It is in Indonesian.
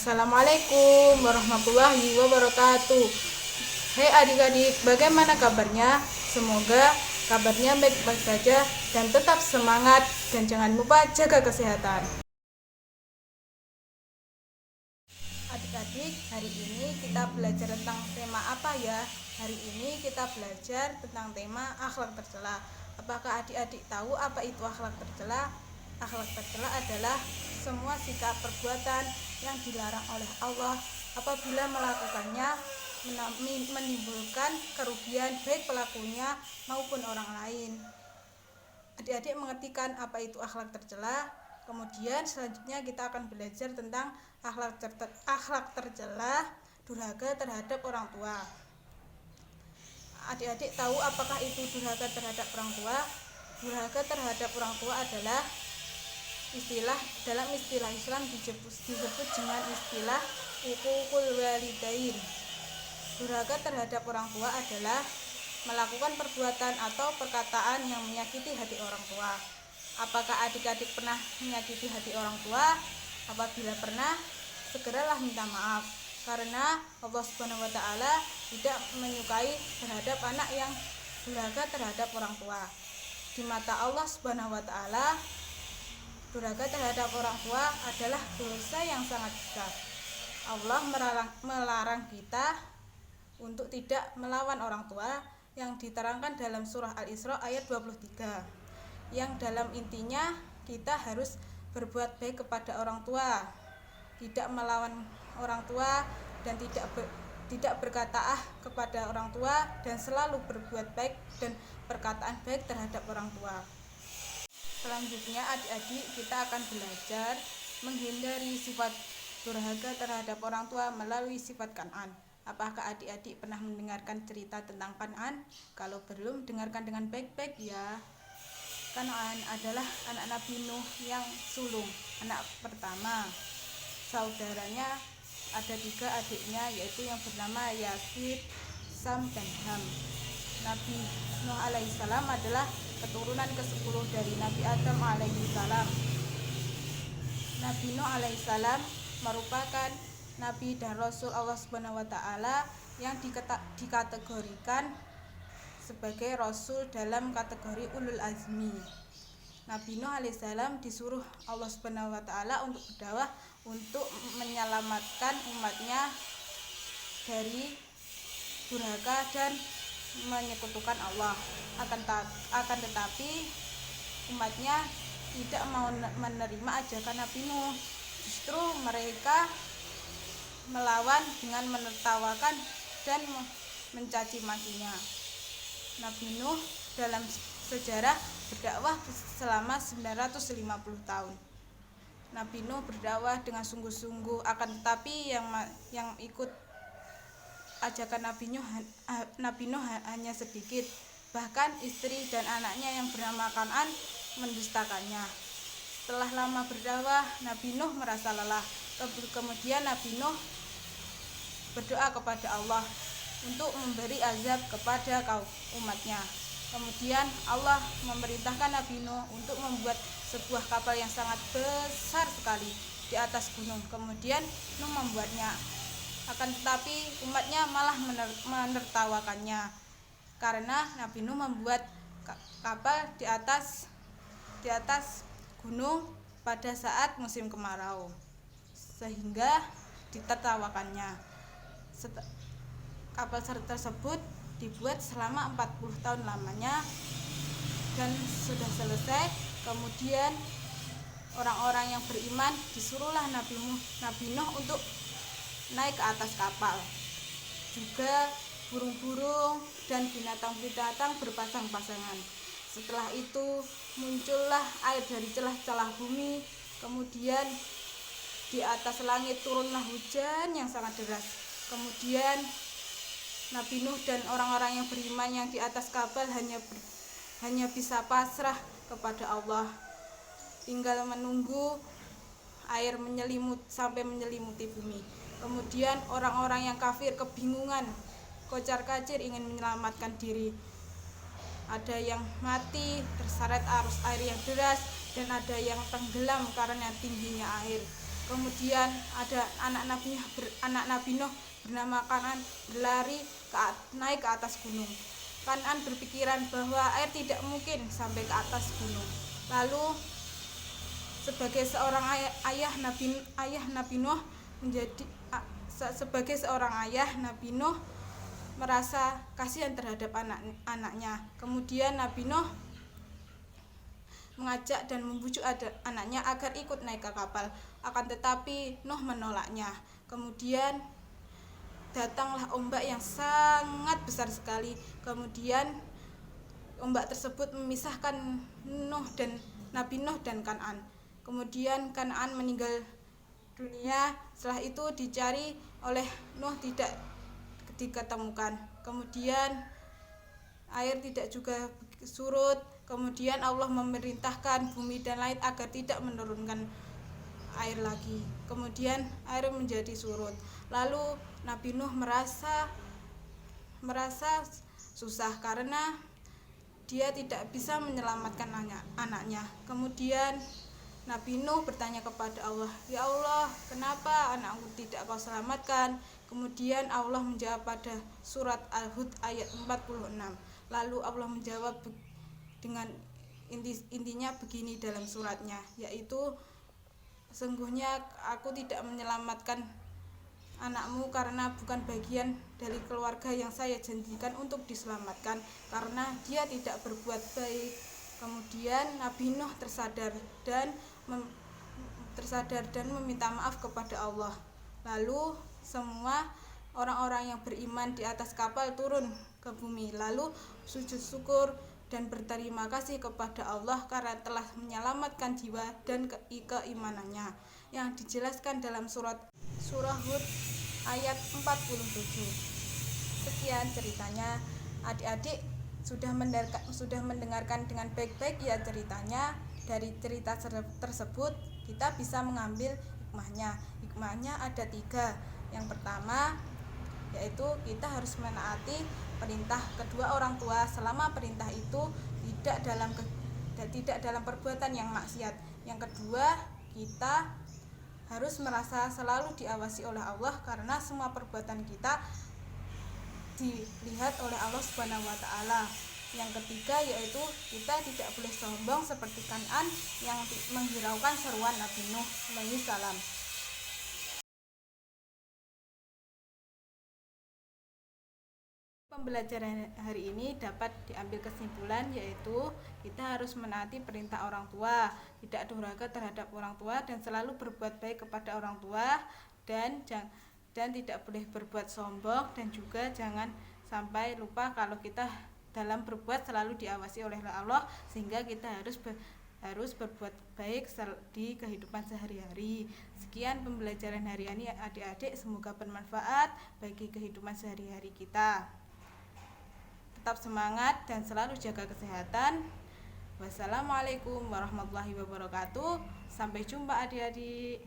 Assalamualaikum warahmatullahi wabarakatuh. Hai adik-adik, bagaimana kabarnya? Semoga kabarnya baik-baik saja dan tetap semangat dan jangan lupa jaga kesehatan. Adik-adik, hari ini kita belajar tentang tema apa ya? Hari ini kita belajar tentang tema akhlak tercela. Apakah adik-adik tahu apa itu akhlak tercela? Akhlak tercela adalah semua sikap perbuatan yang dilarang oleh Allah apabila melakukannya menimbulkan kerugian baik pelakunya maupun orang lain. Adik-adik mengertikan apa itu akhlak tercela? Kemudian selanjutnya kita akan belajar tentang akhlak tercela durhaka terhadap orang tua. Adik-adik tahu apakah itu durhaka terhadap orang tua? Durhaka terhadap orang tua adalah dalam istilah Islam disebut dengan istilah uququl walidain. Durhaka terhadap orang tua adalah melakukan perbuatan atau perkataan yang menyakiti hati orang tua. Apakah adik-adik pernah menyakiti hati orang tua? Apabila pernah, segeralah minta maaf, karena Allah Subhanahu wa taala tidak menyukai terhadap anak yang durhaka terhadap orang tua. Di mata Allah Subhanahu wa taala, durhaka terhadap orang tua adalah dosa yang sangat besar. Allah melarang kita untuk tidak melawan orang tua yang diterangkan dalam surah Al-Isra ayat 23. Yang dalam intinya kita harus berbuat baik kepada orang tua, tidak melawan orang tua dan tidak berkata kepada orang tua dan selalu berbuat baik dan perkataan baik terhadap orang tua. Selanjutnya adik-adik kita akan belajar menghindari sifat durhaka terhadap orang tua melalui sifat Kan'an. Apakah adik-adik pernah mendengarkan cerita tentang Kan'an? Kalau belum, dengarkan dengan baik-baik ya. Kan'an adalah anak Nabi Nuh yang sulung, anak pertama. Saudaranya ada 3 adiknya, yaitu yang bernama Yafid, Sam, dan Ham. Nabi Nuh alaihissalam adalah keturunan ke-10 dari Nabi Adam alaihissalam. Nabi Nuh alaihissalam merupakan Nabi dan Rasul Allah Subhanahu wa taala yang dikategorikan sebagai Rasul dalam kategori ulul azmi. Nabi Nuh alaihissalam disuruh Allah Subhanahu wa taala untuk berdakwah untuk menyelamatkan umatnya dari durhaka dan menyekutukan Allah. Akan tetapi umatnya tidak mau menerima ajakan Nabi Nuh. Justru mereka melawan dengan menertawakan dan mencaci makinya. Nabi Nuh dalam sejarah berdakwah selama 950 tahun. Nabi Nuh berdakwah dengan sungguh-sungguh, akan tetapi yang ikut ajakan Nabi Nuh hanya sedikit. Bahkan istri dan anaknya yang bernama Kan'an mendustakannya. Setelah lama berdakwah, Nabi Nuh merasa lelah. Kemudian Nabi Nuh berdoa kepada Allah untuk memberi azab kepada kaum umatnya. Kemudian Allah memerintahkan Nabi Nuh untuk membuat sebuah kapal yang sangat besar sekali di atas gunung. Kemudian Nuh membuatnya. Akan tetapi umatnya malah menertawakannya, karena Nabi Nuh membuat kapal di atas gunung pada saat musim kemarau, sehingga ditertawakannya. Kapal tersebut dibuat selama 40 tahun lamanya dan sudah selesai. Kemudian orang-orang yang beriman disuruhlah Nabi Nuh untuk naik ke atas kapal. Juga burung-burung dan binatang-binatang berpasang-pasangan. Setelah itu muncullah air dari celah-celah bumi. Kemudian di atas langit turunlah hujan yang sangat deras. Kemudian Nabi Nuh dan orang-orang yang beriman yang di atas kapal hanya bisa pasrah kepada Allah, tinggal menunggu air sampai menyelimuti bumi. Kemudian orang-orang yang kafir kebingungan, kocar-kacir ingin menyelamatkan diri. Ada yang mati terseret arus air yang deras dan ada yang tenggelam karena tingginya air. Kemudian ada anak Nabi Nuh bernama Kan'an berlari naik ke atas gunung. Kan'an berpikiran bahwa air tidak mungkin sampai ke atas gunung. Lalu sebagai seorang ayah Nabi Nuh merasa kasihan terhadap anaknya. Kemudian Nabi Nuh mengajak dan membujuk anaknya agar ikut naik ke kapal. Akan tetapi Nuh menolaknya. Kemudian datanglah ombak yang sangat besar sekali. Kemudian ombak tersebut memisahkan Nabi Nuh dan Kan'an. Kemudian Kan'an meninggal dunia. Setelah itu dicari oleh Nuh, tidak diketemukan. Kemudian air tidak juga surut. Kemudian Allah memerintahkan bumi dan langit agar tidak menurunkan air lagi. Kemudian air menjadi surut. Lalu Nabi Nuh merasa susah karena dia tidak bisa menyelamatkan anaknya. Kemudian Nabi Nuh bertanya kepada Allah, "Ya Allah, kenapa anakku tidak kau selamatkan?" Kemudian Allah menjawab pada surat Al-Hud ayat 46. Lalu Allah menjawab dengan intinya begini dalam suratnya, yaitu, "Sesungguhnya aku tidak menyelamatkan anakmu karena bukan bagian dari keluarga yang saya janjikan untuk diselamatkan, karena dia tidak berbuat baik." Kemudian Nabi Nuh tersadar dan meminta maaf kepada Allah. Lalu semua orang-orang yang beriman di atas kapal turun ke bumi, lalu sujud syukur dan berterima kasih kepada Allah karena telah menyelamatkan jiwa dan keimanannya, yang dijelaskan dalam surah Hud ayat 47. Sekian ceritanya. Adik-adik sudah mendengarkan dengan baik-baik ya ceritanya. Dari cerita tersebut kita bisa mengambil hikmahnya. Hikmahnya ada 3. Yang pertama yaitu kita harus menaati perintah kedua orang tua selama perintah itu tidak dalam perbuatan yang maksiat. Yang kedua, kita harus merasa selalu diawasi oleh Allah karena semua perbuatan kita dilihat oleh Allah Subhanahu wa taala. Yang ketiga yaitu kita tidak boleh sombong seperti Kan'an yang menghiraukan seruan Nabi Nuh alaihi salam. Pembelajaran hari ini dapat diambil kesimpulan yaitu kita harus menaati perintah orang tua, tidak durhaka terhadap orang tua dan selalu berbuat baik kepada orang tua, dan tidak boleh berbuat sombong, dan juga jangan sampai lupa kalau kita dalam berbuat selalu diawasi oleh Allah, sehingga kita harus berbuat baik di kehidupan sehari-hari. Sekian pembelajaran hari ini adik-adik, semoga bermanfaat bagi kehidupan sehari-hari kita. Tetap semangat dan selalu jaga kesehatan. Wassalamualaikum warahmatullahi wabarakatuh. Sampai jumpa adik-adik.